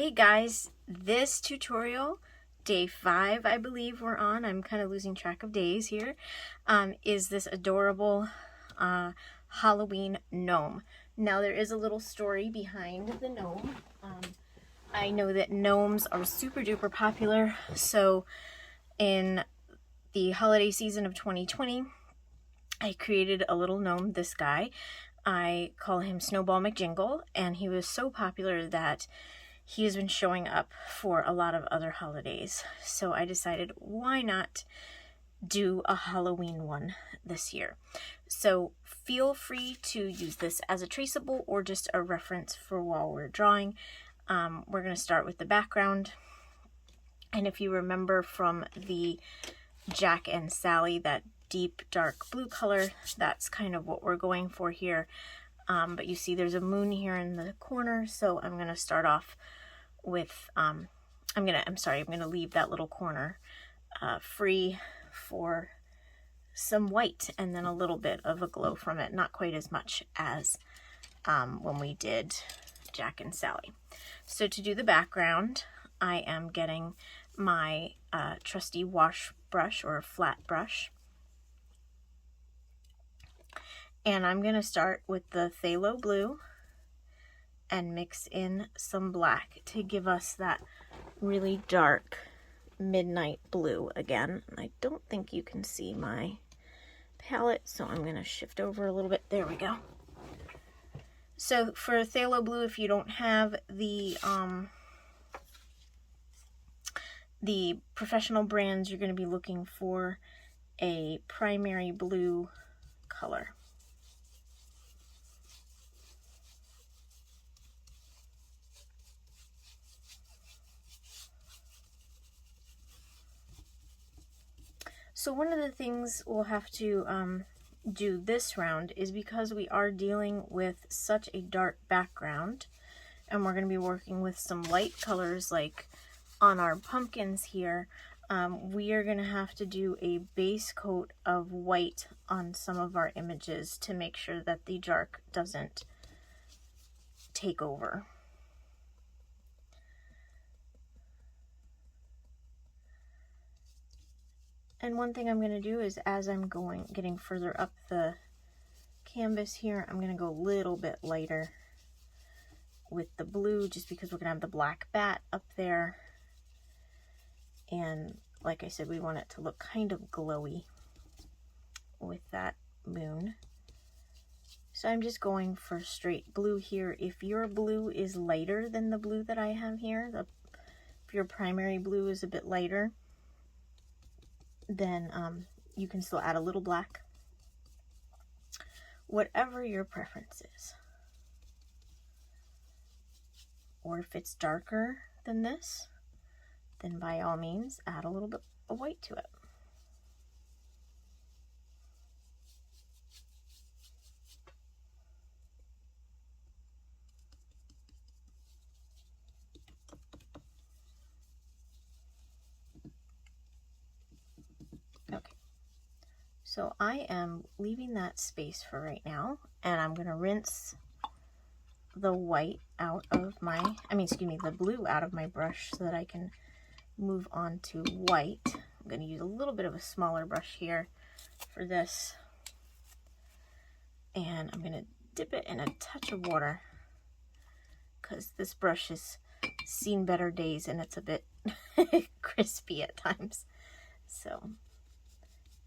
Hey guys, this tutorial, day 5 I believe we're on, I'm kind of losing track of days here, is this adorable Halloween gnome. Now there is a little story behind the gnome. I know that gnomes are super duper popular, so in the holiday season of 2020, I created a little gnome, this guy. I call him Snowball McJingle, and he was so popular that he has been showing up for a lot of other holidays. So I decided, why not do a Halloween one this year? So feel free to use this as a traceable or just a reference for while we're drawing. We're going to start with the background. And if you remember from the Jack and Sally, that deep dark blue color, that's kind of what we're going for here. But you see there's a moon here in the corner, so I'm going to start off with, I'm going to leave that little corner free for some white and then a little bit of a glow from it, not quite as much as when we did Jack and Sally. So to do the background, I am getting my trusty wash brush or flat brush. And I'm going to start with the Phthalo blue and mix in some black to give us that really dark midnight blue again. I don't think you can see my palette, so I'm going to shift over a little bit. There we go. So for Phthalo blue, if you don't have the professional brands, you're going to be looking for a primary blue color. So one of the things we'll have to do this round is, because we are dealing with such a dark background and we're going to be working with some light colors like on our pumpkins here, we are going to have to do a base coat of white on some of our images to make sure that the dark doesn't take over. And one thing I'm going to do is, as I'm getting further up the canvas here, I'm going to go a little bit lighter with the blue, just because we're going to have the black bat up there. And like I said, we want it to look kind of glowy with that moon. So I'm just going for straight blue here. If your blue is lighter than the blue that I have here, if your primary blue is a bit lighter, then you can still add a little black. Whatever your preference is. Or if it's darker than this, then by all means add a little bit of white to it. So I am leaving that space for right now, and I'm going to rinse the white out of my, the blue out of my brush so that I can move on to white. I'm going to use a little bit of a smaller brush here for this, and I'm going to dip it in a touch of water because this brush has seen better days and it's a bit crispy at times. So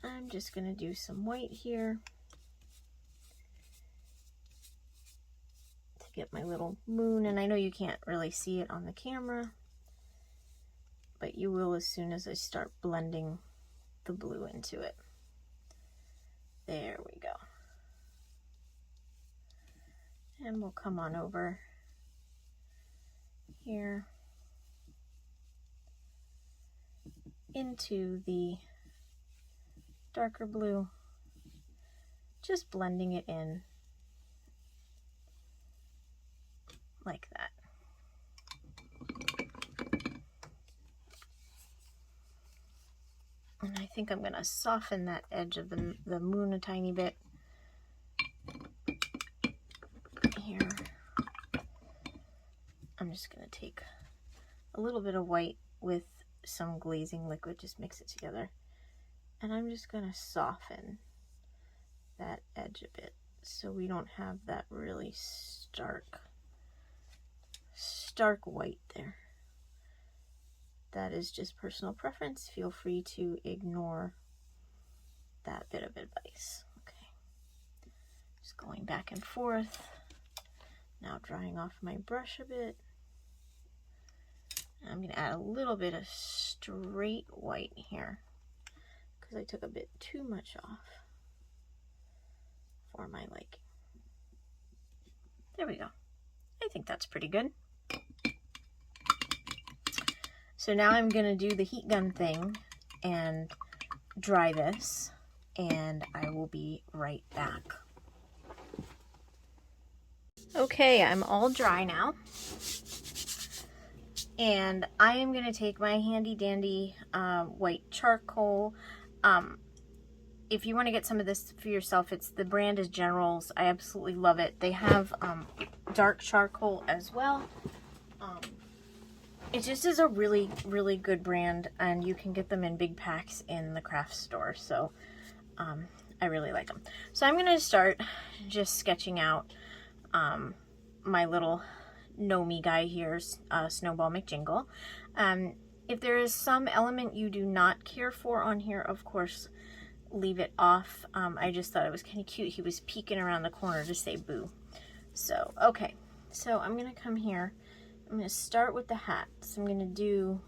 I'm just going to do some white here to get my little moon. And I know you can't really see it on the camera, but you will as soon as I start blending the blue into it. There we go. And we'll come on over here into the darker blue, just blending it in like that. And I think I'm going to soften that edge of the moon a tiny bit here. I'm just going to take a little bit of white with some glazing liquid, just mix it together. And I'm just going to soften that edge a bit so we don't have that really stark white there. That is just personal preference. Feel free to ignore that bit of advice. Okay, just going back and forth. Now drying off my brush a bit. I'm going to add a little bit of straight white here because I took a bit too much off for my liking. There we go. I think that's pretty good. So now I'm going to do the heat gun thing and dry this, and I will be right back. Okay, I'm all dry now. And I am going to take my handy dandy white charcoal. If you want to get some of this for yourself, the brand is Generals. I absolutely love it. They have dark charcoal as well. It just is a really, really good brand, and you can get them in big packs in the craft store. So I really like them. So I'm going to start just sketching out my little Gnomey guy here, Snowball McJingle. If there is some element you do not care for on here, of course, leave it off. I just thought it was kind of cute. He was peeking around the corner to say boo. So, okay. So I'm going to come here. I'm going to start with the hat. So I'm going to do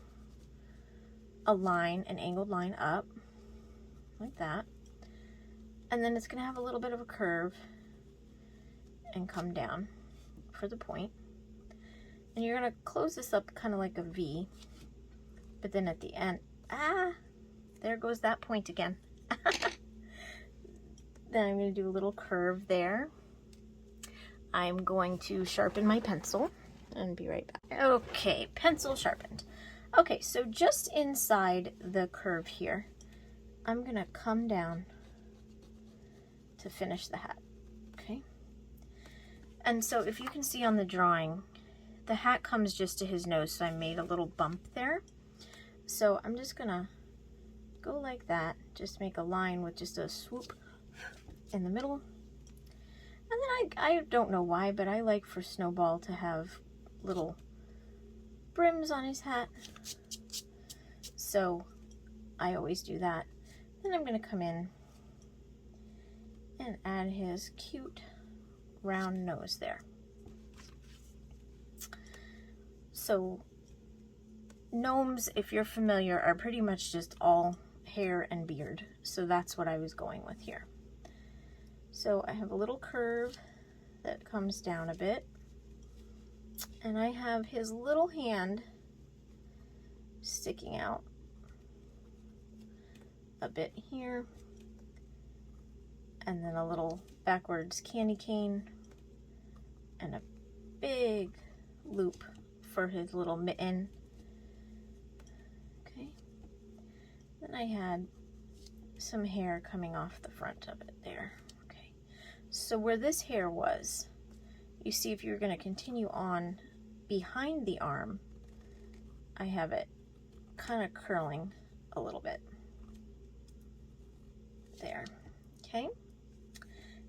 a line, an angled line up, like that. And then it's going to have a little bit of a curve and come down for the point. And you're going to close this up kind of like a V. But then at the end, there goes that point again. Then I'm going to do a little curve there. I'm going to sharpen my pencil and be right back. Okay, pencil sharpened. Okay, so just inside the curve here, I'm going to come down to finish the hat. Okay. And so if you can see on the drawing, the hat comes just to his nose, so I made a little bump there. So I'm just going to go like that, just make a line with just a swoop in the middle. And then I don't know why, but I like for Snowball to have little brims on his hat. So I always do that. Then I'm going to come in and add his cute round nose there. So gnomes, if you're familiar, are pretty much just all hair and beard. So that's what I was going with here. So I have a little curve that comes down a bit. And I have his little hand sticking out a bit here. And then a little backwards candy cane. And a big loop for his little mitten. Okay. Then I had some hair coming off the front of it there. Okay. So where this hair was, you see if you're going to continue on behind the arm, I have it kind of curling a little bit. There. Okay.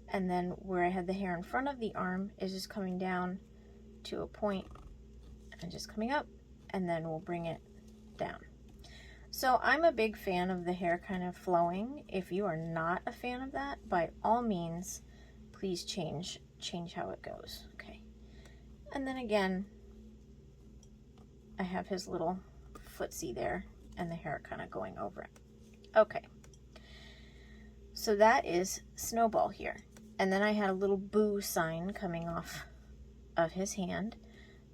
And then where I had the hair in front of the arm is just coming down to a point and just coming up, and then we'll bring it down. So I'm a big fan of the hair kind of flowing. If you are not a fan of that, by all means, please change how it goes. Okay. And then again, I have his little footsie there and the hair kind of going over it. Okay. So that is Snowball here. And then I had a little boo sign coming off of his hand.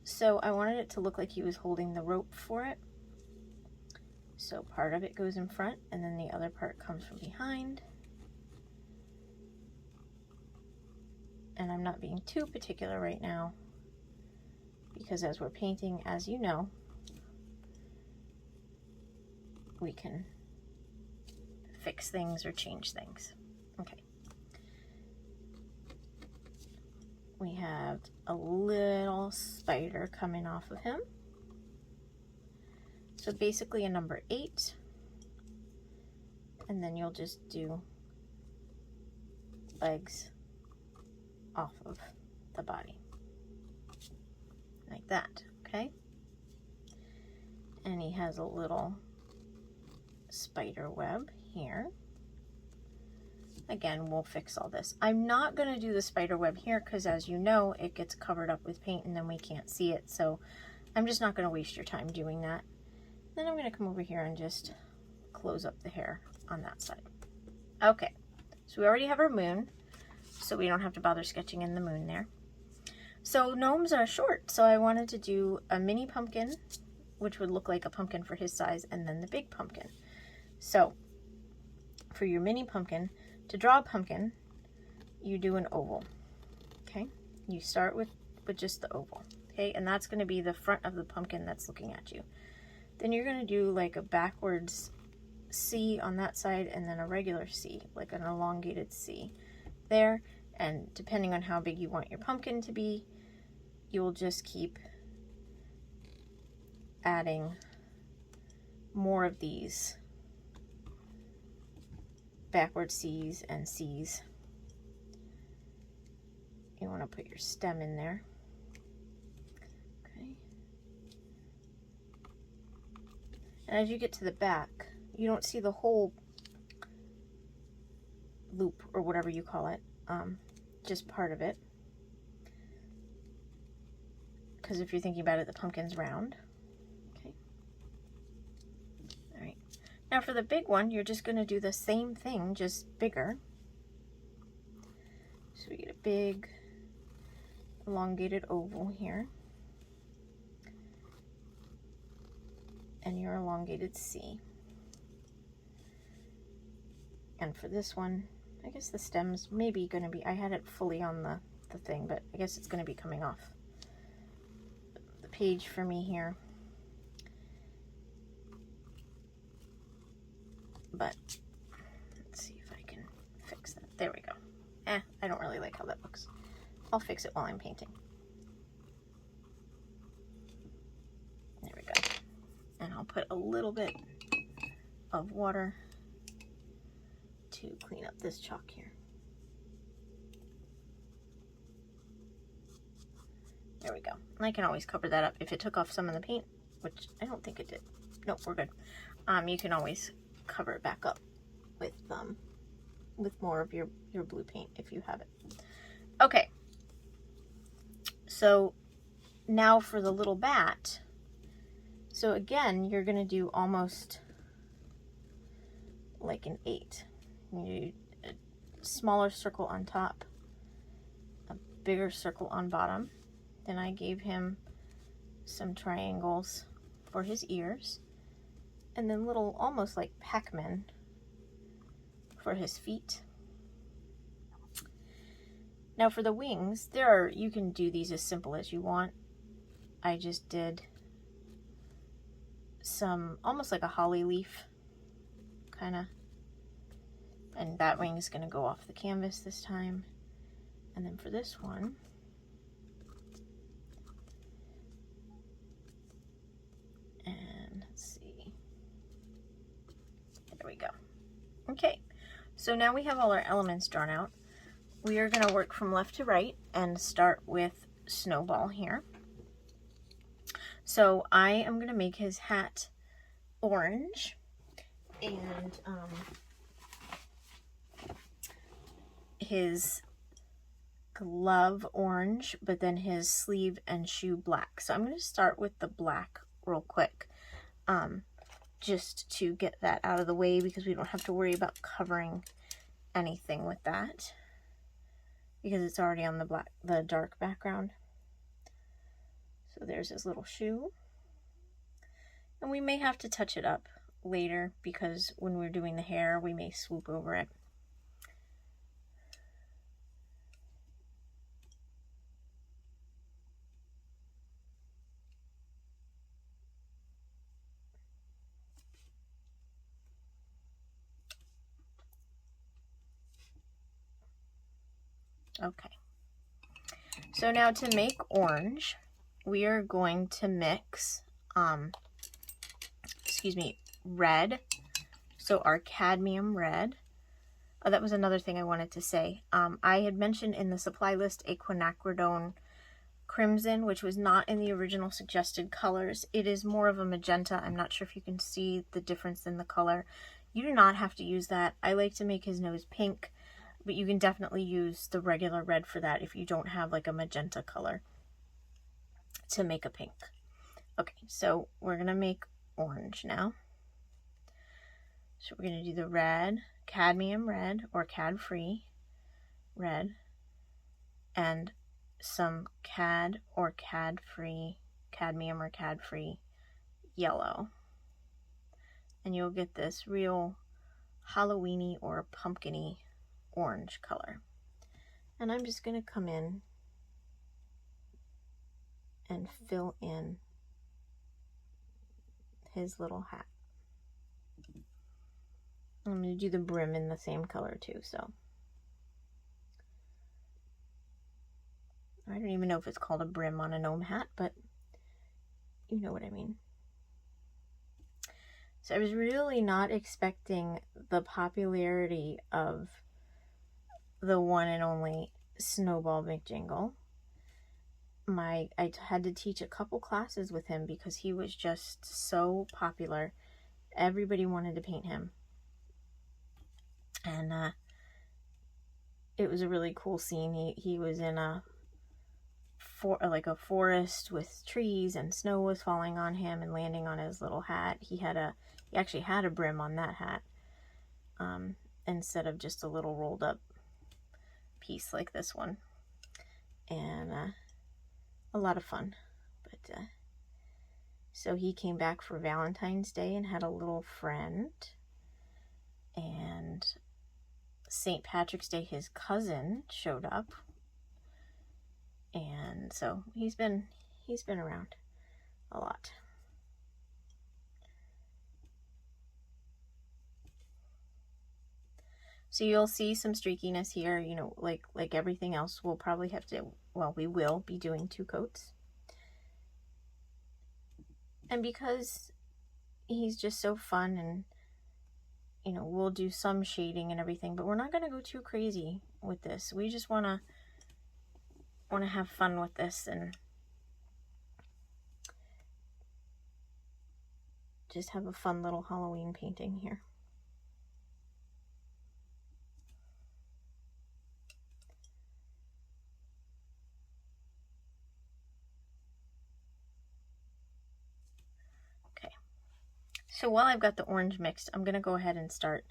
So I wanted it to look like he was holding the rope for it. So part of it goes in front and then the other part comes from behind. And I'm not being too particular right now because as we're painting, as you know, we can fix things or change things. Okay. We have a little spider coming off of him. So basically a number 8, and then you'll just do legs off of the body like that, okay? And he has a little spider web here. Again, we'll fix all this. I'm not going to do the spider web here because, as you know, it gets covered up with paint and then we can't see it, so I'm just not going to waste your time doing that. Then I'm going to come over here and just close up the hair on that side. Okay, so we already have our moon, so we don't have to bother sketching in the moon there. So gnomes are short, so I wanted to do a mini pumpkin, which would look like a pumpkin for his size, and then the big pumpkin. So for your mini pumpkin, to draw a pumpkin, you do an oval, okay? You start with just the oval, okay? And that's going to be the front of the pumpkin that's looking at you. Then you're going to do like a backwards C on that side, and then a regular C, like an elongated C there. And depending on how big you want your pumpkin to be, you'll just keep adding more of these backward C's and C's. You want to put your stem in there. Okay. And as you get to the back, you don't see the whole loop or whatever you call it, just part of it. Because if you're thinking about it, the pumpkin's round. Okay. All right. Now for the big one, you're just going to do the same thing, just bigger. So we get a big elongated oval here. And your elongated C. And for this one, I guess the stem's maybe going to be, I had it fully on the thing, but I guess it's going to be coming off the page for me here. But let's see if I can fix that. There we go. I don't really like how that looks. I'll fix it while I'm painting. There we go. And I'll put a little bit of water to clean up this chalk here. There we go. And I can always cover that up if it took off some of the paint, which I don't think it did. Nope, we're good. You can always cover it back up with more of your blue paint if you have it. Okay. So now for the little bat. So again, you're going to do almost like an 8. You do a smaller circle on top, a bigger circle on bottom. Then I gave him some triangles for his ears, and then little, almost like Pac-Man for his feet. Now for the wings, you can do these as simple as you want. I just did some, almost like a holly leaf, kind of. And that wing is going to go off the canvas this time. And then for this one, and let's see, there we go. Okay, so now we have all our elements drawn out. We are going to work from left to right and start with Snowball here. So I am going to make his hat orange, and his glove orange, but then his sleeve and shoe black. So I'm going to start with the black real quick, just to get that out of the way, because we don't have to worry about covering anything with that, because it's already on the dark background. So there's his little shoe, and we may have to touch it up later, because when we're doing the hair, we may swoop over it. Okay, so now to make orange, we are going to mix excuse me, red. So our cadmium red. Oh, that was another thing I wanted to say. I had mentioned in the supply list a Quinacridone crimson, which was not in the original suggested colors. It is more of a magenta. I'm not sure if you can see the difference in the color. You do not have to use that. I like to make his nose pink, but you can definitely use the regular red for that if you don't have like a magenta color to make a pink. Okay, so we're gonna make orange now. So we're gonna do the red, cadmium red or cad free red, and some cad or cad free, cadmium or cad free yellow. And you'll get this real Halloweeny or pumpkiny orange color. And I'm just gonna come in and fill in his little hat. I'm going to do the brim in the same color too, so. I don't even know if it's called a brim on a gnome hat, but you know what I mean. So I was really not expecting the popularity of the one and only Snowball McJingle. I had to teach a couple classes with him because he was just so popular. Everybody wanted to paint him. And it was a really cool scene. He was in a forest with trees, and snow was falling on him and landing on his little hat. He actually had a brim on that hat, instead of just a little rolled up piece like this one. And a lot of fun. But so he came back for Valentine's Day and had a little friend. And St. Patrick's Day, his cousin showed up, and so he's been around a lot. So you'll see some streakiness here, you know, like everything else. We'll probably have to, well, we will be doing 2 coats. And because he's just so fun, and you know, we'll do some shading and everything, but we're not going to go too crazy with this. We just want to have fun with this and just have a fun little Halloween painting here. Okay. So while I've got the orange mixed, I'm going to go ahead and start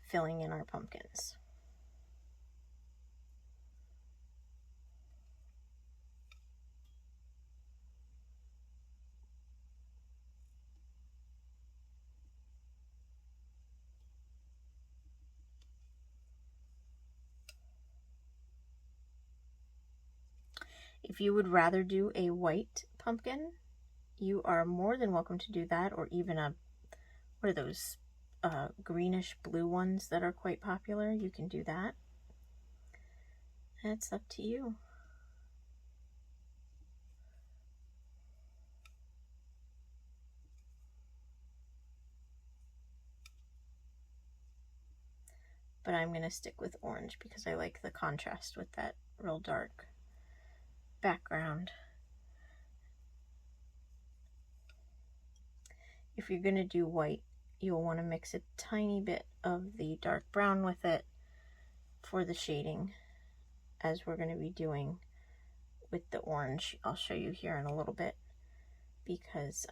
filling in our pumpkins. If you would rather do a white pumpkin, you are more than welcome to do that, or even what are those greenish blue ones that are quite popular? You can do that. It's up to you. But I'm going to stick with orange because I like the contrast with that real dark background. If you're going to do white, you'll want to mix a tiny bit of the dark brown with it for the shading, as we're going to be doing with the orange. I'll show you here in a little bit, because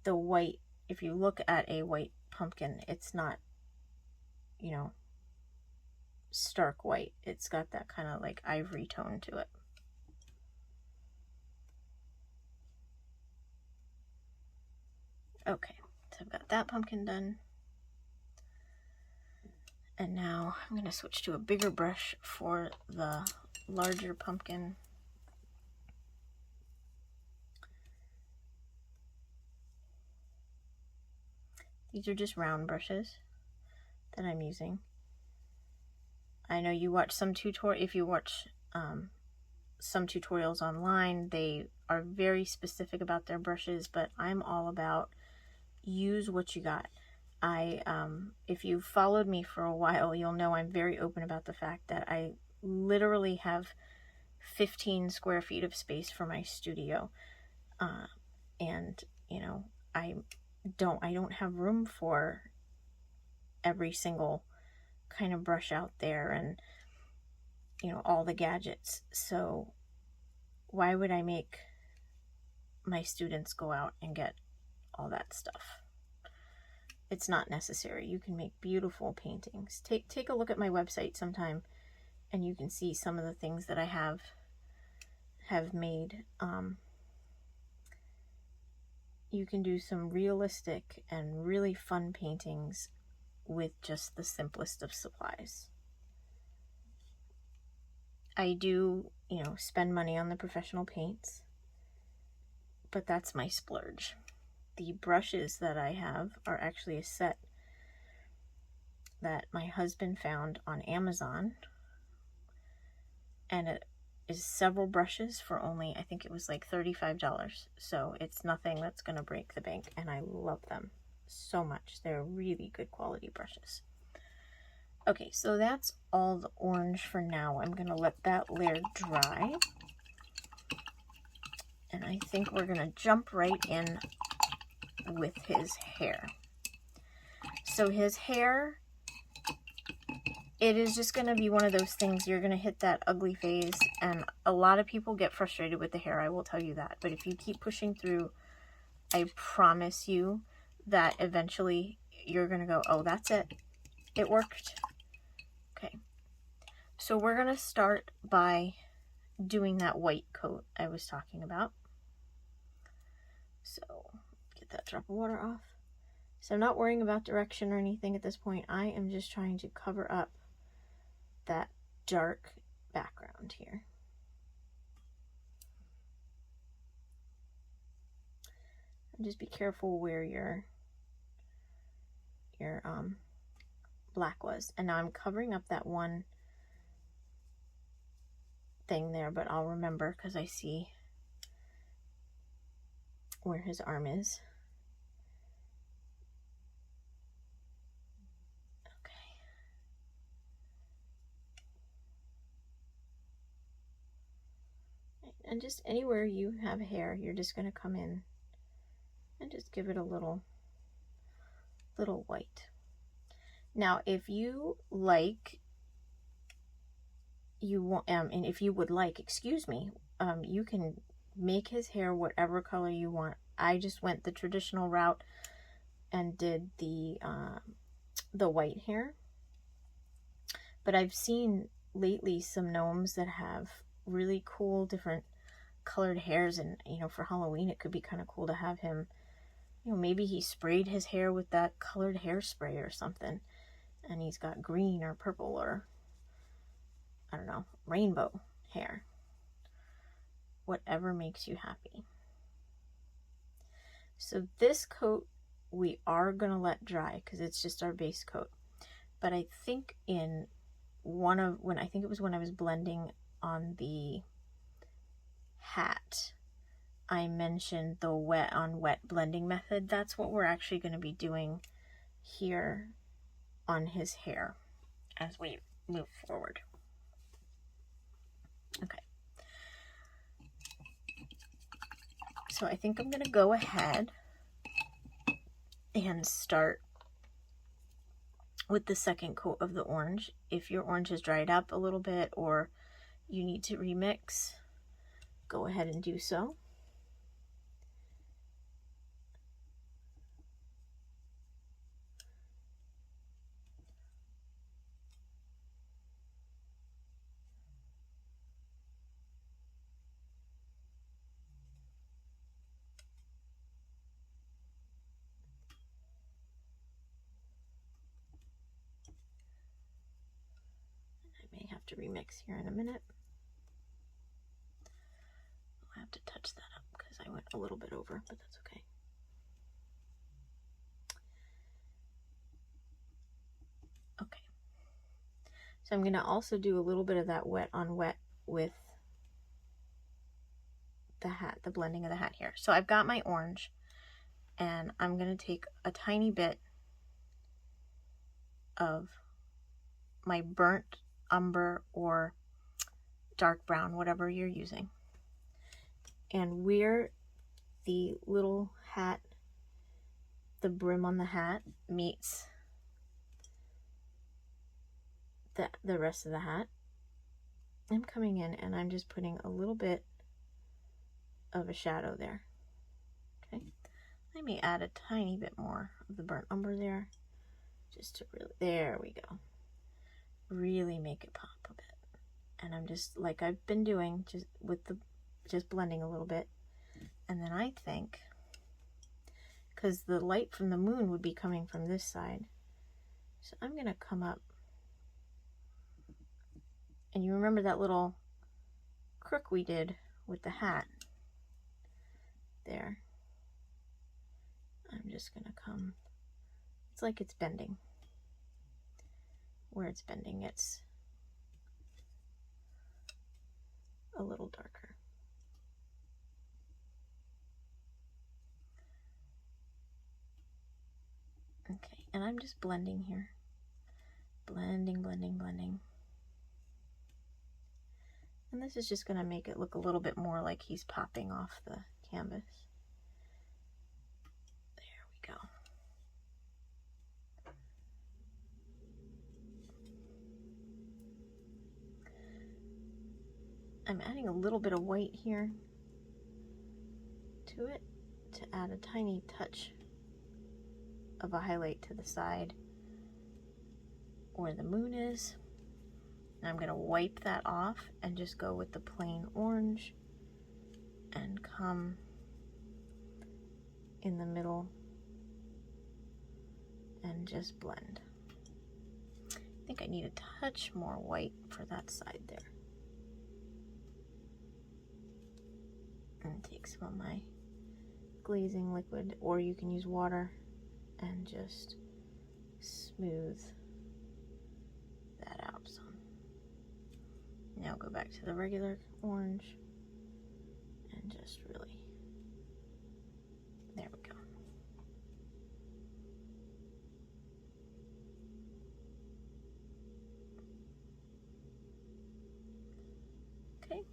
the white, if you look at a white pumpkin, it's not, you know, stark white. It's got that kind of like ivory tone to it. Okay, so I've got that pumpkin done. And now I'm going to switch to a bigger brush for the larger pumpkin. These are just round brushes that I'm using. I know you watch some tutorial, if you watch some tutorials online. They are very specific about their brushes, but I'm all about use what you got. If you've followed me for a while, you'll know I'm very open about the fact that I literally have 15 square feet of space for my studio. And, you know, I don't have room for every single kind of brush out there and, you know, all the gadgets. So why would I make my students go out and get all that stuff? It's not necessary. You can make beautiful paintings. Take a look at my website sometime and you can see some of the things that I have made. You can do some realistic and really fun paintings with just the simplest of supplies. I do, you know, spend money on the professional paints, but that's my splurge. The brushes that I have are actually a set that my husband found on Amazon, and it is several brushes for only, I think it was like $35. So it's nothing that's going to break the bank, and I love them so much. They're really good quality brushes. Okay, so that's all the orange for now. I'm going to let that layer dry, and I think we're going to jump right in with his hair. So his hair, it is just going to be one of those things, you're going to hit that ugly phase, and a lot of people get frustrated with the hair, I will tell you that. But if you keep pushing through, I promise you that eventually you're going to go, oh, that's it. It worked. Okay. So we're going to start by doing that white coat I was talking about. So get that drop of water off. So I'm not worrying about direction or anything at this point. I am just trying to cover up that dark background here. And just be careful where your black was. And now I'm covering up that one thing there, but I'll remember because I see where his arm is. And just anywhere you have hair, you're just going to come in and just give it a little white. Now, if you like, and if you would like, excuse me, you can make his hair whatever color you want. I just went the traditional route and did the white hair. But I've seen lately some gnomes that have really cool different colored hairs, and you know, for Halloween it could be kind of cool to have him, you know, maybe he sprayed his hair with that colored hairspray or something, and he's got green or purple or I don't know, rainbow hair. Whatever makes you happy. So this coat we are gonna let dry because it's just our base coat. But I think in when I was blending on the hat, I mentioned the wet on wet blending method. That's what we're actually going to be doing here on his hair as we move forward. Okay. So I think I'm going to go ahead and start with the second coat of the orange. If your orange has dried up a little bit or you need to remix, go ahead and do so. I may have to remix here in a minute. I'll have to touch that up because I went a little bit over, but that's okay. Okay. So I'm going to also do a little bit of that wet on wet with the hat, the blending of the hat here. So I've got my orange, and I'm going to take a tiny bit of my burnt umber or dark brown, whatever you're using, and where the little hat, the brim on the hat meets the rest of the hat, I'm coming in and I'm just putting a little bit of a shadow there. Okay, let me add a tiny bit more of the burnt umber there, just to really, there we go, really make it pop a bit. And I'm just, like I've been doing, just with the, just blending a little bit. And then I think, because the light from the moon would be coming from this side, so I'm gonna come up, and you remember that little crook we did with the hat there? I'm just gonna come, it's like it's bending. Where it's bending, it's a little darker. Okay, and I'm just blending here. Blending, blending, blending. And this is just going to make it look a little bit more like he's popping off the canvas. There we go. I'm adding a little bit of white here to it to add a tiny touch of a highlight to the side where the moon is. And I'm going to wipe that off and just go with the plain orange and come in the middle and just blend. I think I need a touch more white for that side there. And take some of my glazing liquid, or you can use water, and just smooth that out some. Now go back to the regular orange and just really, there we go. Okay.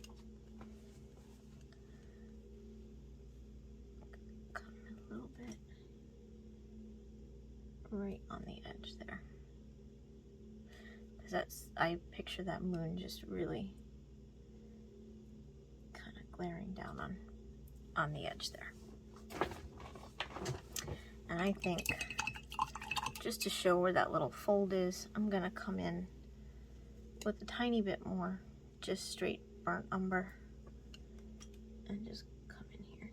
Come a little bit right on the edge there. That's, I picture that moon just really kind of glaring down on the edge there. And I think, just to show where that little fold is, I'm gonna come in with a tiny bit more just straight burnt umber and just come in here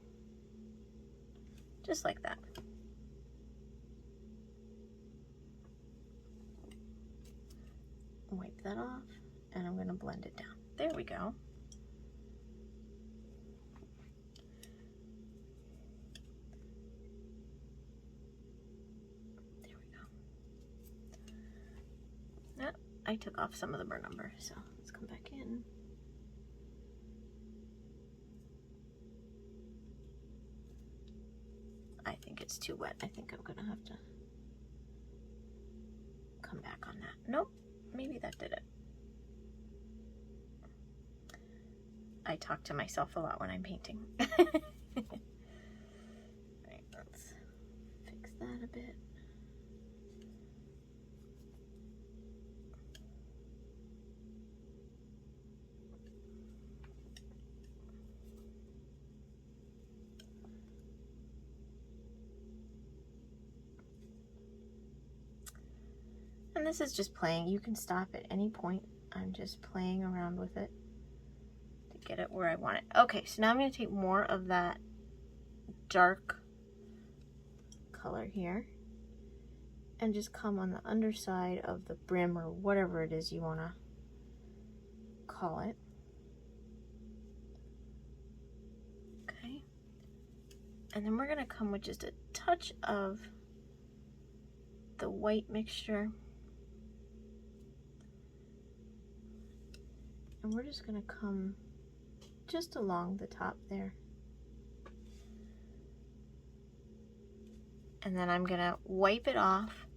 just like that. Wipe that off, and I'm going to blend it down. There we go. There we go. Oh, I took off some of the burnt umber, so let's come back in. I think it's too wet. I think I'm going to have to come back on that. Nope. Maybe that did it. I talk to myself a lot when I'm painting. Alright, let's fix that a bit. And this is just playing. You can stop at any point. I'm just playing around with it to get it where I want it. Okay, so now I'm going to take more of that dark color here and just come on the underside of the brim, or whatever it is you want to call it. Okay. And then we're going to come with just a touch of the white mixture. And we're just going to come just along the top there. And then I'm gonna wipe it off,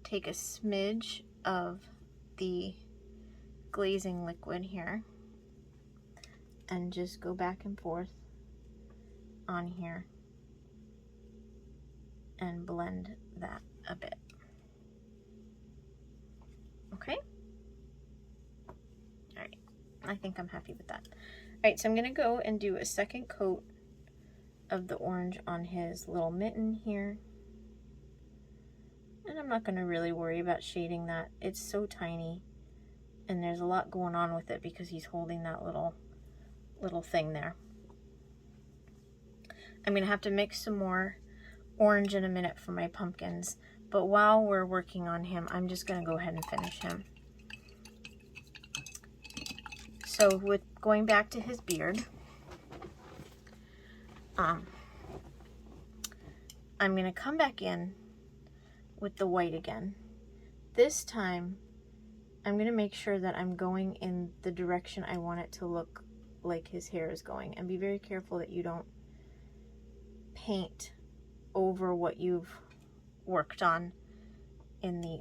take a smidge of the glazing liquid here, and just go back and forth on here and blend that a bit. Okay? Alright, I think I'm happy with that. Alright, so I'm gonna go and do a second coat of the orange on his little mitten here. And I'm not gonna really worry about shading that. It's so tiny and there's a lot going on with it because he's holding that little thing there. I'm gonna have to mix some more orange in a minute for my pumpkins, but while we're working on him, I'm just gonna go ahead and finish him. So with going back to his beard, I'm gonna come back in with the white again. This time, I'm gonna make sure that I'm going in the direction I want it to look like his hair is going, and be very careful that you don't paint over what you've worked on in the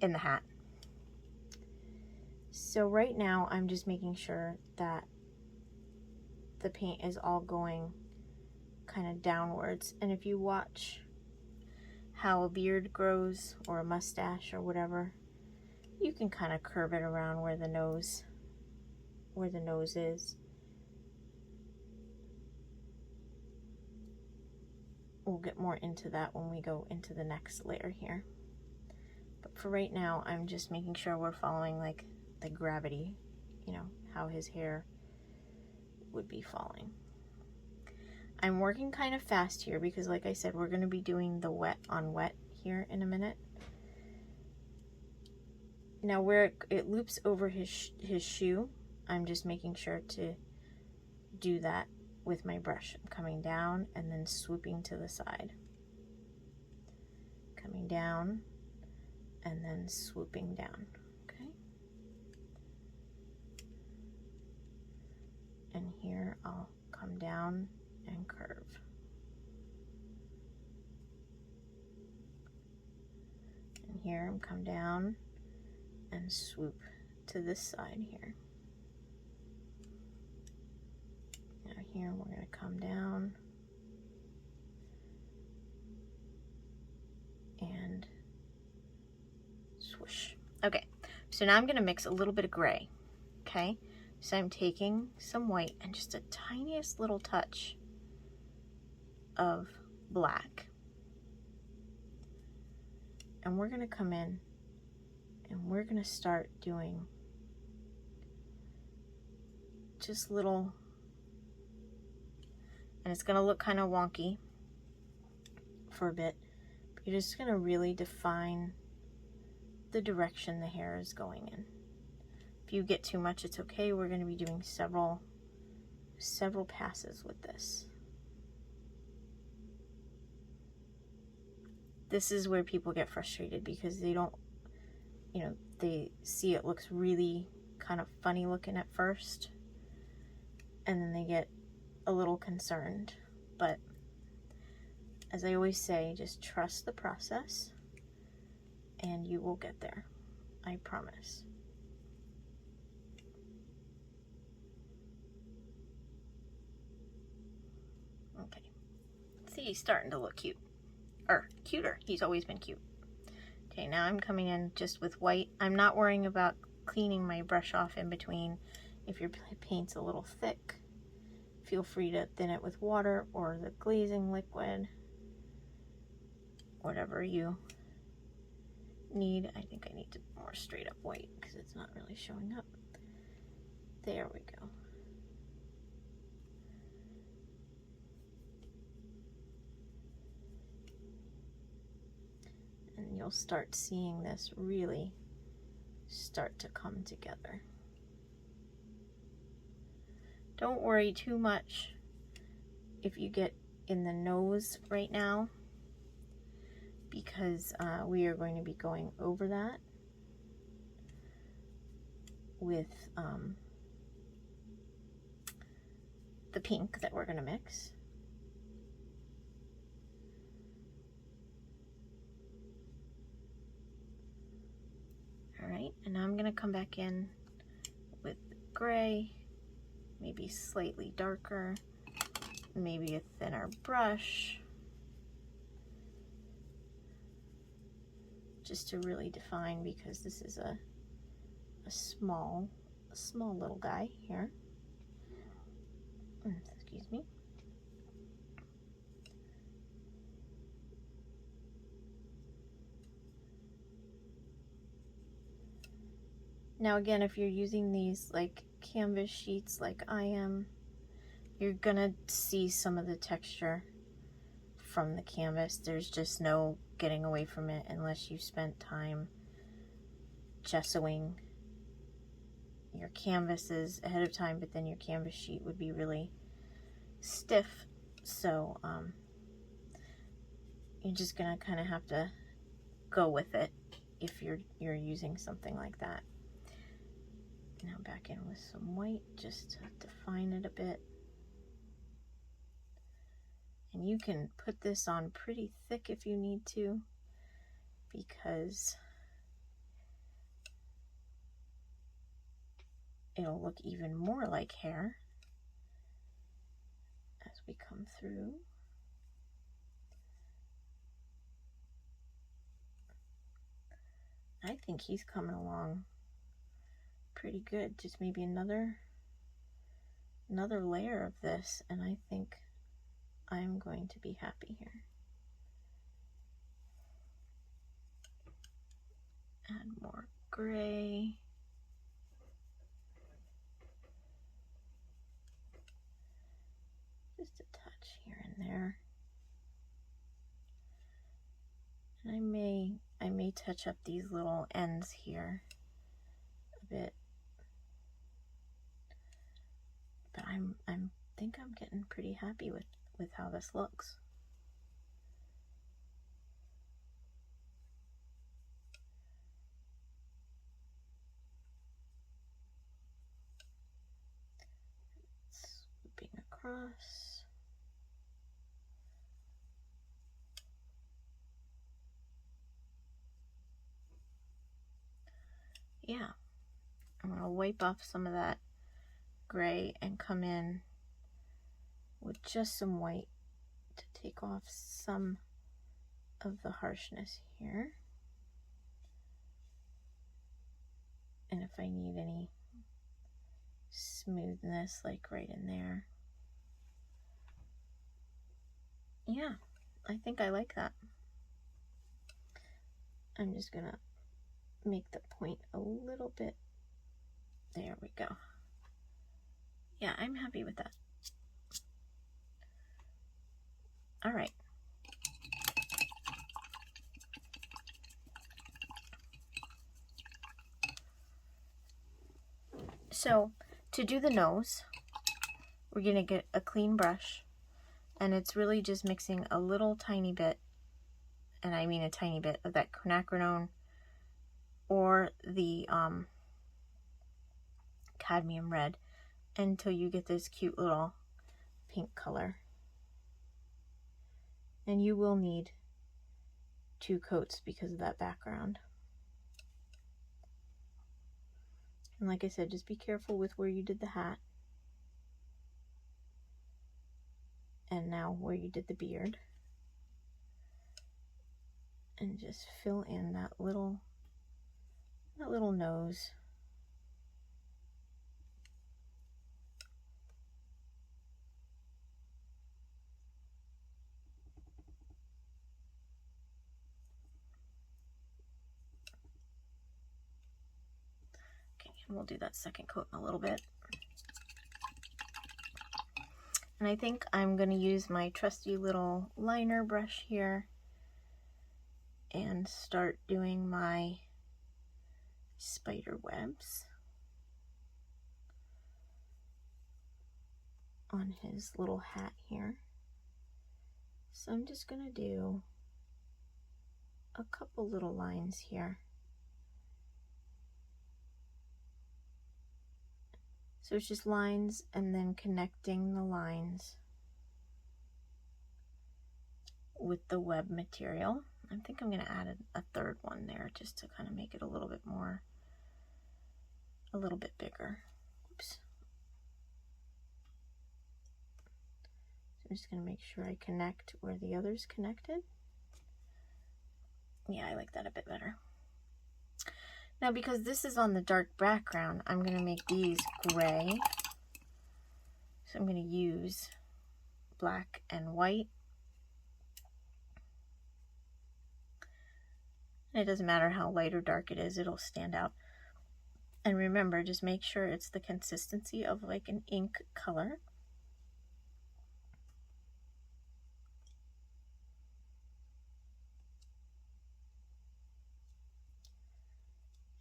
in the hat. So right now I'm just making sure that the paint is all going kind of downwards, and if you watch how a beard grows or a mustache or whatever, you can kind of curve it around where the nose is. We'll get more into that when we go into the next layer here. But for right now, I'm just making sure we're following like the gravity, you know, how his hair would be falling. I'm working kind of fast here because, like I said, we're going to be doing the wet on wet here in a minute. Now where it loops over his shoe, I'm just making sure to do that with my brush. I'm coming down and then swooping to the side. Coming down and then swooping down. Okay. And here I'll come down and curve. And here I'm come down and swoop to this side here. Now here we're going to come down and swoosh. Okay, so now I'm going to mix a little bit of gray. Okay, so I'm taking some white and just a tiniest little touch of black, and we're going to come in and we're going to start doing just little, and it's going to look kind of wonky for a bit, but you're just going to really define the direction the hair is going in. If you get too much, it's okay. We're going to be doing several passes with this. This is where people get frustrated because they don't, you know, they see it looks really kind of funny looking at first, and then they get a little concerned. But as I always say, just trust the process and you will get there. I promise. Okay. See, he's starting to look cute. Or cuter. He's always been cute. Okay, now I'm coming in just with white. I'm not worrying about cleaning my brush off in between. If your paint's a little thick, feel free to thin it with water or the glazing liquid. Whatever you need. I think I need to more straight up white because it's not really showing up. There we go. And you'll start seeing this really start to come together. Don't worry too much if you get in the nose right now, because we are going to be going over that with the pink that we're going to mix. right, and now I'm going to come back in with gray, maybe slightly darker, maybe a thinner brush, just to really define, because this is a small little guy here. Excuse me. Now again, if you're using these like canvas sheets like I am, you're gonna see some of the texture from the canvas. There's just no getting away from it unless you spent time gessoing your canvases ahead of time, but then your canvas sheet would be really stiff. So you're just gonna kind of have to go with it if you're using something like that. Now back in with some white just to define it a bit. And you can put this on pretty thick if you need to, because it'll look even more like hair as we come through. I think he's coming along pretty good. Just maybe another layer of this, and I think I'm going to be happy here. Add more gray. Just a touch here and there. And I may touch up these little ends here a bit. But I think I'm getting pretty happy with how this looks. Swooping across. Yeah, I'm going to wipe off some of that gray and come in with just some white to take off some of the harshness here. And if I need any smoothness, like right in there. Yeah, I think I like that. I'm just gonna make the point a little bit. There we go. Yeah, I'm happy with that. All right. So to do the nose, we're gonna get a clean brush, and it's really just mixing a little tiny bit, and I mean a tiny bit, of that Quinacridone or the cadmium red until you get this cute little pink color. And you will need 2 coats because of that background. And like I said, just be careful with where you did the hat. And now where you did the beard. And just fill in that little nose. Okay, and we'll do that second coat in a little bit. And I think I'm going to use my trusty little liner brush here and start doing my spider webs on his little hat here. So I'm just going to do a couple little lines here. So it's just lines and then connecting the lines with the web material. I think I'm going to add a third one there just to kind of make it a little bit more a little bit bigger. Oops. So I'm just going to make sure I connect where the others connected. Yeah, I like that a bit better. Now, because this is on the dark background, I'm going to make these gray. So I'm going to use black and white. And it doesn't matter how light or dark it is, it'll stand out. And remember, just make sure it's the consistency of like an ink color.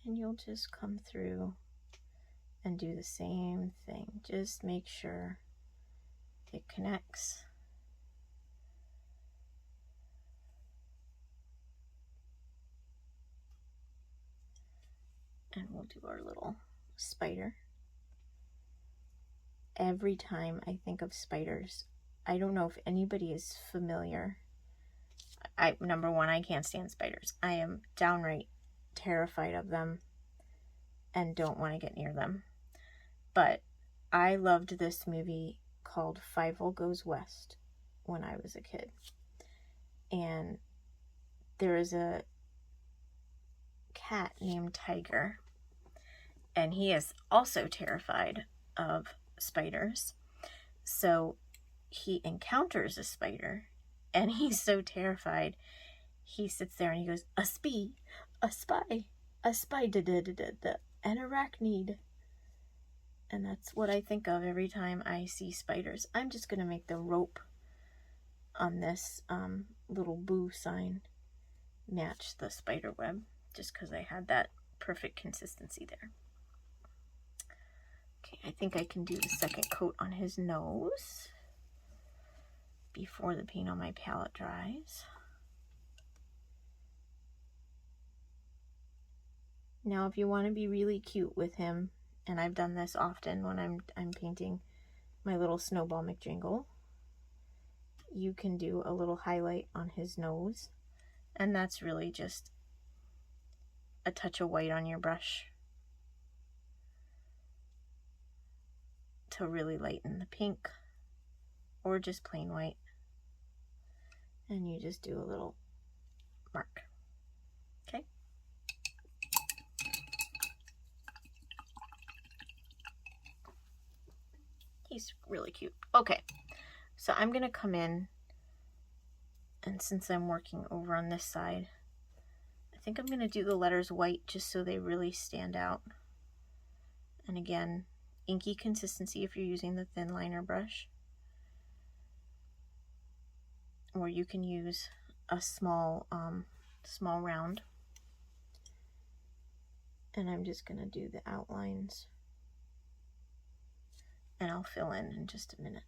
And you'll just come through and do the same thing. Just make sure it connects. And we'll do our little spider. Every time I think of spiders, I don't know if anybody is familiar. Number one, I can't stand spiders. I am downright terrified of them and don't want to get near them. But I loved this movie called Fievel Goes West when I was a kid. And there is a cat named Tiger, and he is also terrified of spiders. So he encounters a spider, and he's so terrified, he sits there and he goes, a spy, a spy, da-da-da-da-da, an arachnid. And that's what I think of every time I see spiders. I'm just going to make the rope on this little boo sign match the spider web, just because I had that perfect consistency there. Okay, I think I can do the second coat on his nose before the paint on my palette dries. Now, if you want to be really cute with him, and I've done this often when I'm painting my little Snowball McJingle, you can do a little highlight on his nose, and that's really just a touch of white on your brush to really lighten the pink, or just plain white, and you just do a little mark. Okay. He's really cute. Okay, so I'm gonna come in, and since I'm working over on this side, I think I'm gonna do the letters white just so they really stand out. And again, inky consistency if you're using the thin liner brush, or you can use a small round. And I'm just gonna do the outlines, and I'll fill in just a minute.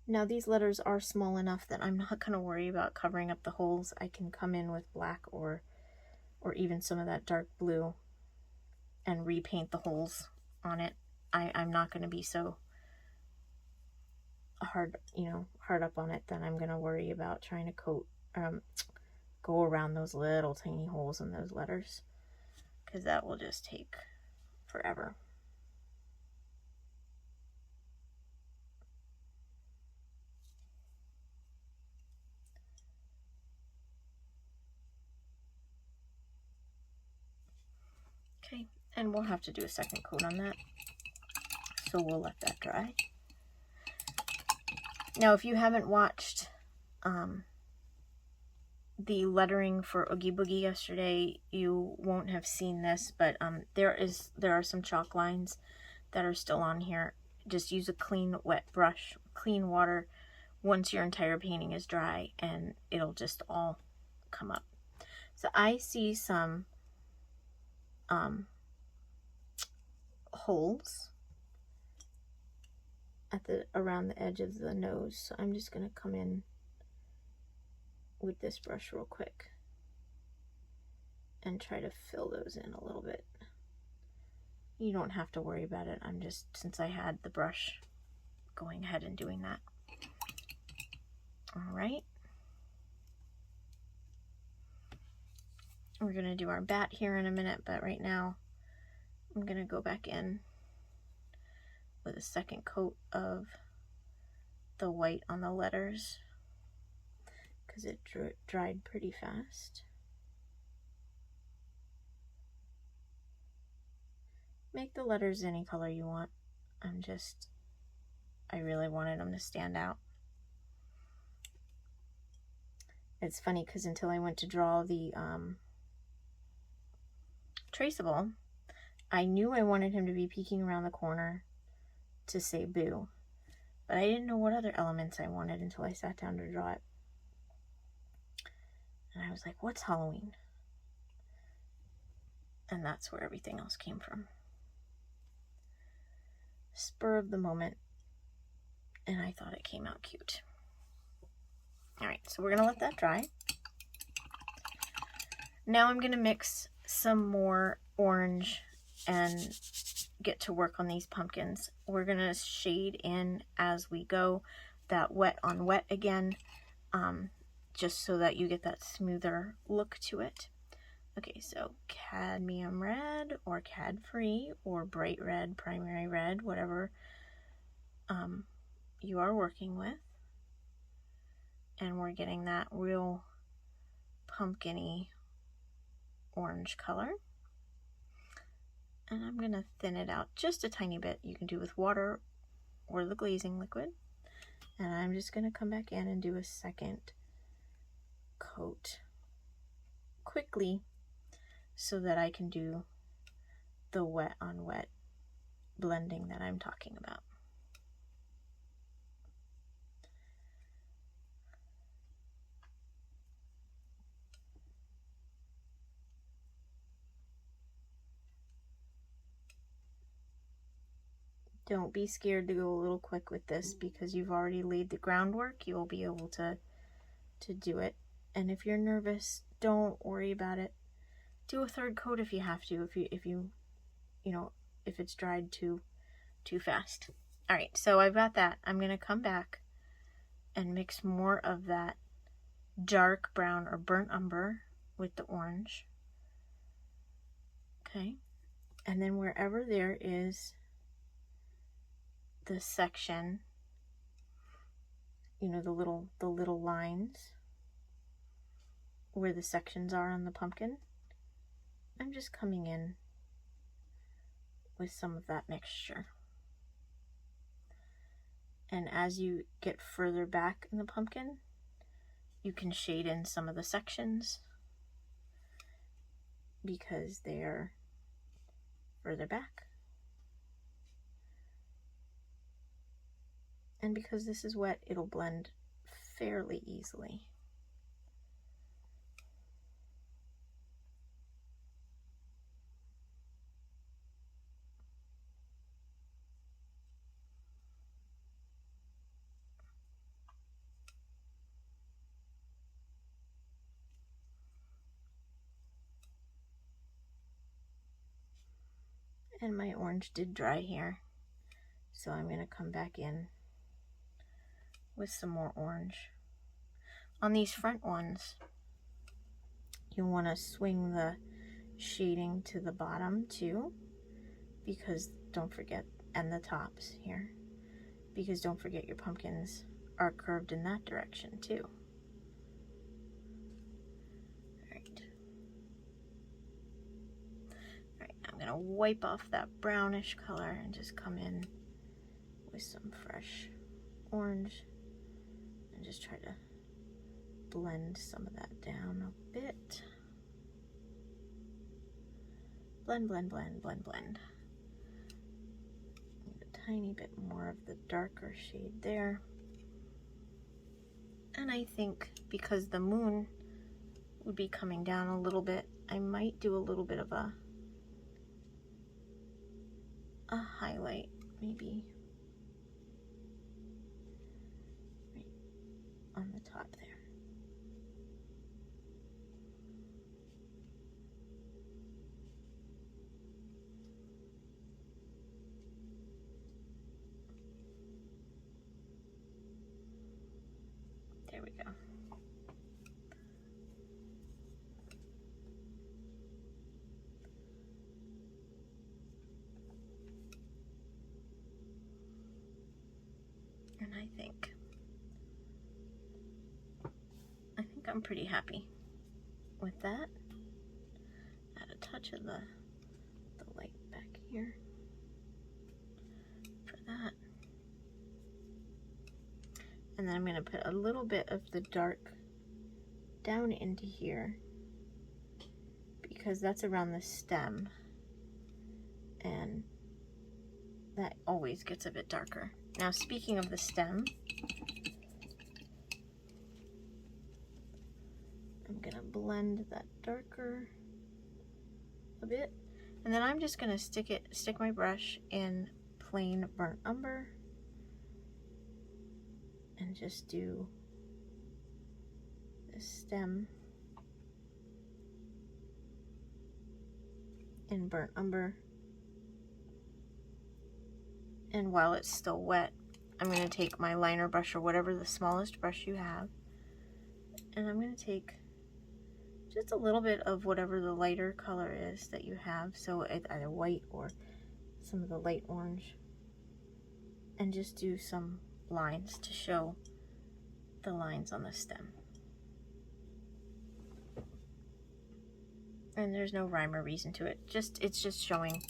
Now these letters are small enough that I'm not going to worry about covering up the holes. I can come in with black or even some of that dark blue and repaint the holes on it. I'm not going to be so hard up on it that I'm going to worry about trying to go around those little tiny holes in those letters, because that will just take forever. Okay, and we'll have to do a second coat on that, so we'll let that dry. Now, if you haven't watched the lettering for Oogie Boogie yesterday, you won't have seen this, but there are some chalk lines that are still on here. Just use a clean wet brush, clean water, once your entire painting is dry, and it'll just all come up. So I see some holes around the edge of the nose, so I'm just going to come in with this brush real quick and try to fill those in a little bit. You don't have to worry about it. I'm just, since I had the brush, going ahead and doing that. All right. We're going to do our bat here in a minute, but right now I'm going to go back in with a second coat of the white on the letters because it dried pretty fast. Make the letters any color you want. I really wanted them to stand out. It's funny because until I went to draw the traceable, I knew I wanted him to be peeking around the corner to say boo, but I didn't know what other elements I wanted until I sat down to draw it. And I was like, what's Halloween? And that's where everything else came from. Spur of the moment, and I thought it came out cute. All right, so we're gonna let that dry. Now I'm gonna mix some more orange and get to work on these pumpkins. We're gonna shade in as we go, that wet on wet again, just so that you get that smoother look to it. Okay, so cadmium red or cad free or bright red, primary red, whatever you are working with. And we're getting that real pumpkin-y orange color. And I'm gonna thin it out just a tiny bit. You can do with water or the glazing liquid. And I'm just gonna come back in and do a second coat quickly so that I can do the wet on wet blending that I'm talking about. Don't be scared to go a little quick with this because you've already laid the groundwork. You'll be able to do it. And if you're nervous, don't worry about it. Do a third coat if you have to, if it's dried too fast. All right, so I've got that. I'm gonna come back and mix more of that dark brown or burnt umber with the orange. Okay, and then wherever there is the section, the little lines where the sections are on the pumpkin, I'm just coming in with some of that mixture. And as you get further back in the pumpkin, you can shade in some of the sections because they're further back. And because this is wet, it'll blend fairly easily. And my orange did dry here, so I'm going to come back in with some more orange. On these front ones, you want to swing the shading to the bottom too, because don't forget, and the tops here, because don't forget your pumpkins are curved in that direction too. I'm gonna wipe off that brownish color and just come in with some fresh orange and just try to blend some of that down a bit. Blend, blend, blend, blend, blend. A tiny bit more of the darker shade there. And I think because the moon would be coming down a little bit, I might do a little bit of a highlight, maybe right on the top there. There we go. I'm pretty happy with that. Add a touch of the light back here for that. And then I'm going to put a little bit of the dark down into here because that's around the stem, and that always gets a bit darker. Now, speaking of the stem, I'm going to blend that darker a bit, and then I'm just going to stick my brush in plain burnt umber and just do the stem in burnt umber. And while it's still wet, I'm going to take my liner brush, or whatever the smallest brush you have, and I'm going to take just a little bit of whatever the lighter color is that you have, so it's either white or some of the light orange, and just do some lines to show the lines on the stem. And there's no rhyme or reason to it, it's just showing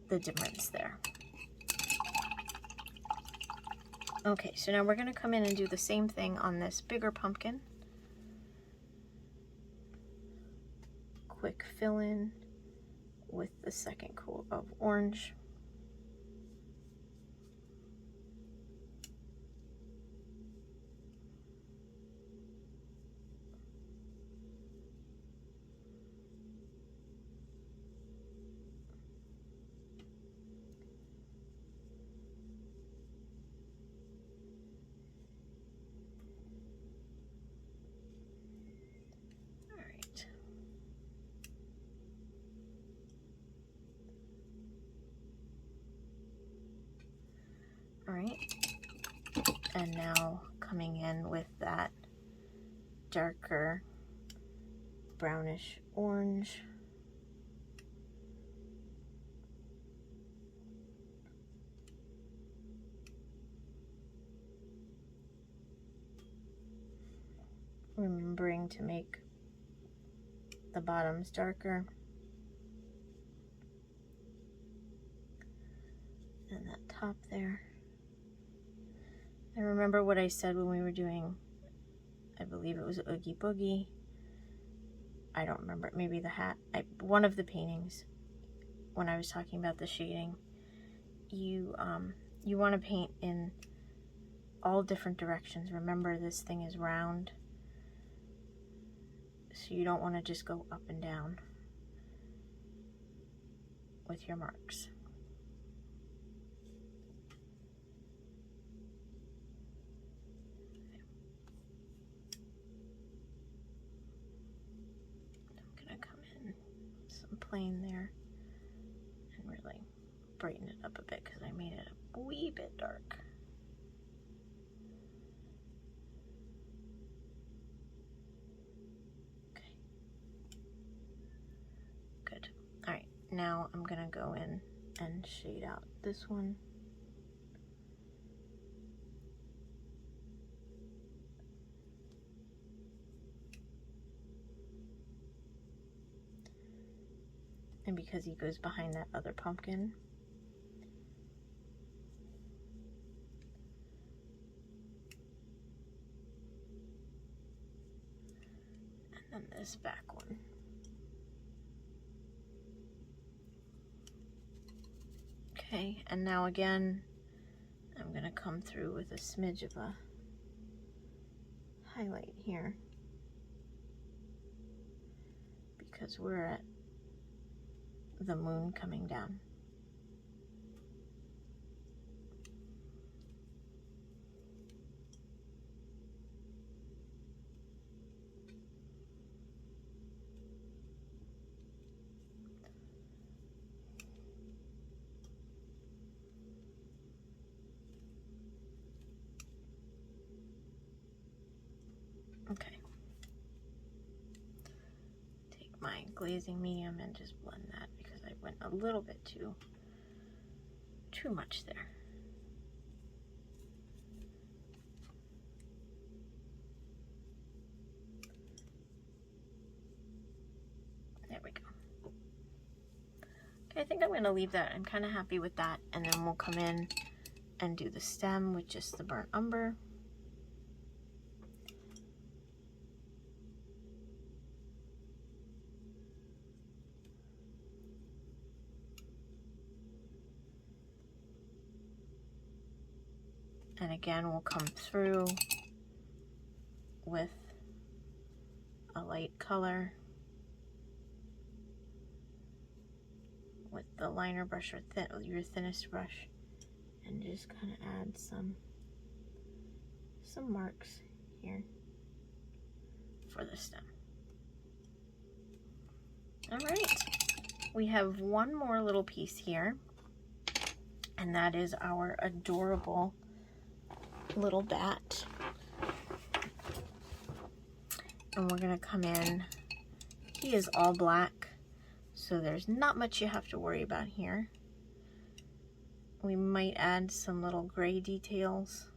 the difference there. Okay, so now we're going to come in and do the same thing on this bigger pumpkin. Quick fill in with the second coat of orange. Alright, and now coming in with that darker brownish orange. Remembering to make the bottoms darker. And that top there. And remember what I said when we were doing, I believe it was Oogie Boogie. I don't remember, maybe the hat. One of the paintings, when I was talking about the shading, you want to paint in all different directions. Remember, this thing is round, so you don't want to just go up and down with your marks. Plain there and really brighten it up a bit because I made it a wee bit dark. Okay, good. All right, now I'm gonna go in and shade out this one. And because he goes behind that other pumpkin, and then this back one. Okay, and now again, I'm going to come through with a smidge of a highlight here because we're at the moon coming down. Okay. Take my glazing medium and just blend that because I went a little bit too much there. I'm going to leave that. I'm kind of happy with that. And then we'll come in and do the stem with just the burnt umber. And again, we'll come through with a light color with the liner brush or your thinnest brush, and just kind of add some marks here for the stem. All right, we have one more little piece here, and that is our adorable little bat. And we're gonna come in, he is all black, so there's not much you have to worry about here. We might add some little gray details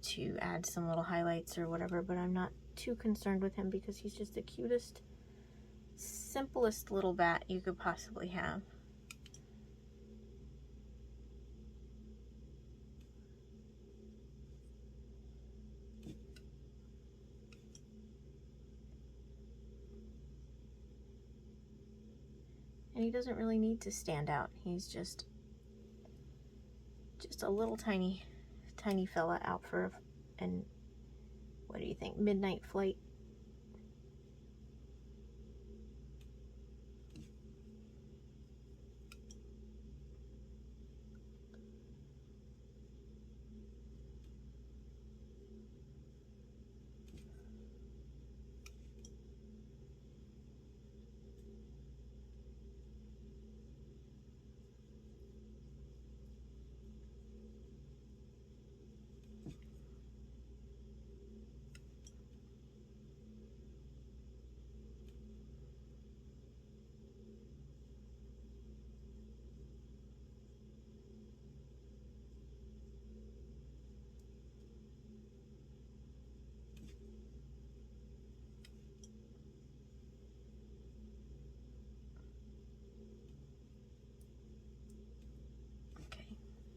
to add some little highlights or whatever, but I'm not too concerned with him because he's just the cutest, simplest little bat you could possibly have. And he doesn't really need to stand out. He's just a little tiny fella out for an, what do you think, midnight flight.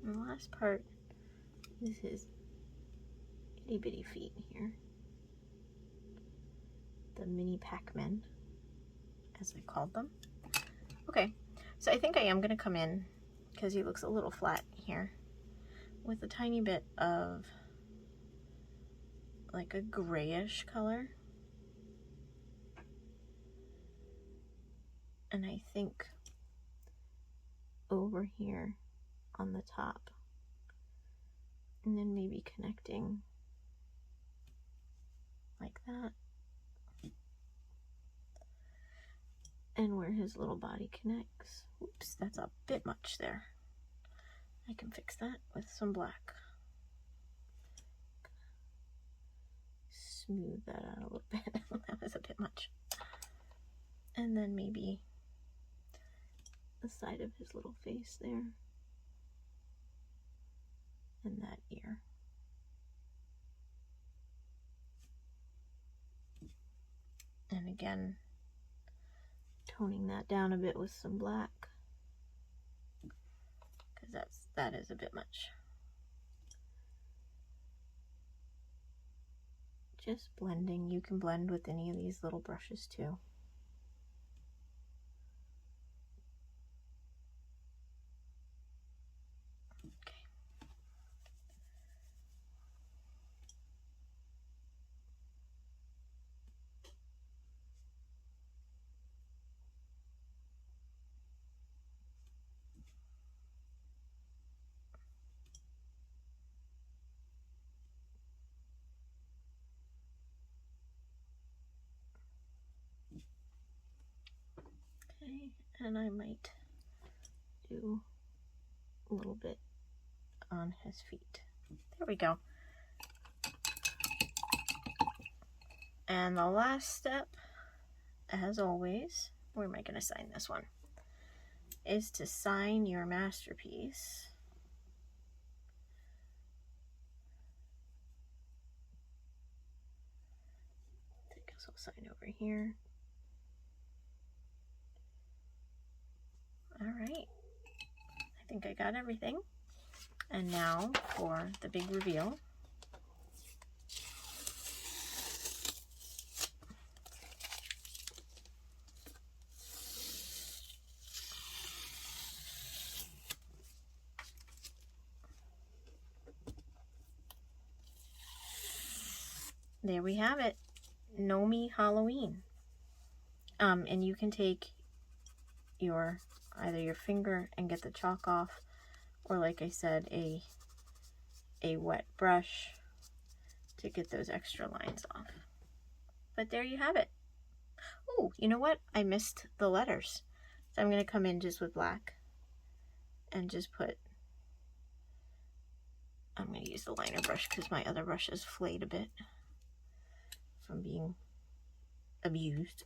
And the last part is his itty bitty feet here. The mini Pac-Men, as I called them. Okay, so I think I am going to come in, because he looks a little flat here, with a tiny bit of like a grayish color. And I think over here on the top, and then maybe connecting like that, and where his little body connects. Oops, that's a bit much there. I can fix that with some black. Smooth that out a little bit. That was a bit much. And then maybe the side of his little face there, and that ear. And again, toning that down a bit with some black, because that is a bit much. Just blending. You can blend with any of these little brushes too. Okay, and I might do a little bit on his feet. There we go. And the last step, as always, where am I going to sign this one, is to sign your masterpiece. I guess I'll sign over here. All right. I think I got everything. And now for the big reveal. There we have it. Gnomey Halloween. And you can take either your finger and get the chalk off, or like I said, a wet brush to get those extra lines off. But there you have it. Oh, you know what? I missed the letters. So I'm going to come in just with black and just put, I'm going to use the liner brush because my other brush is flayed a bit from being abused.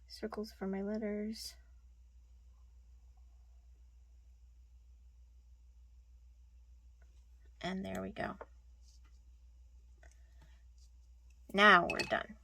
Circles for my letters. And there we go. Now we're done.